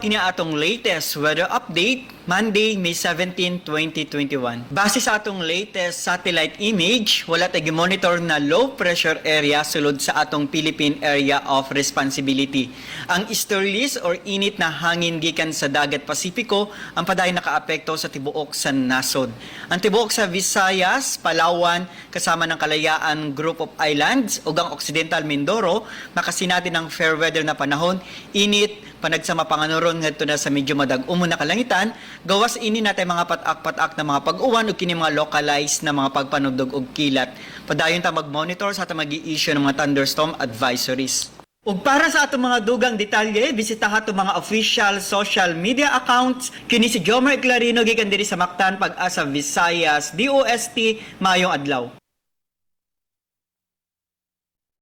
Kini atong latest weather update, Monday, May 17, 2021. Base sa atong latest satellite image, wala tayo monitor na low pressure area sulod sa atong Philippine Area of Responsibility. Ang easterlies or init na hangin gikan sa dagat Pasipiko ang padayon nakaapekto sa tibuok sa nasod. Ang tibuok sa Visayas, Palawan, kasama ng Kalayaan Group of Islands ug ang Occidental Mindoro, makasinati ng fair weather na panahon, init, panagsama panganuron ngadto na sa medyo madag-umon na kalangitan, gawas ini natay mga patak-patak na mga pag-uwan ug kini mga localized na mga pagpanugdog og kilat. Padayon ta mag-monitor sa ata mag-i-issue ng mga thunderstorm advisories. Ug para sa atong mga dugang detalye, bisitaha atong mga official social media accounts. Kini si Jomer Clarino gikan diri sa Mactan, Pag-asa, Visayas, DOST, mayong adlaw.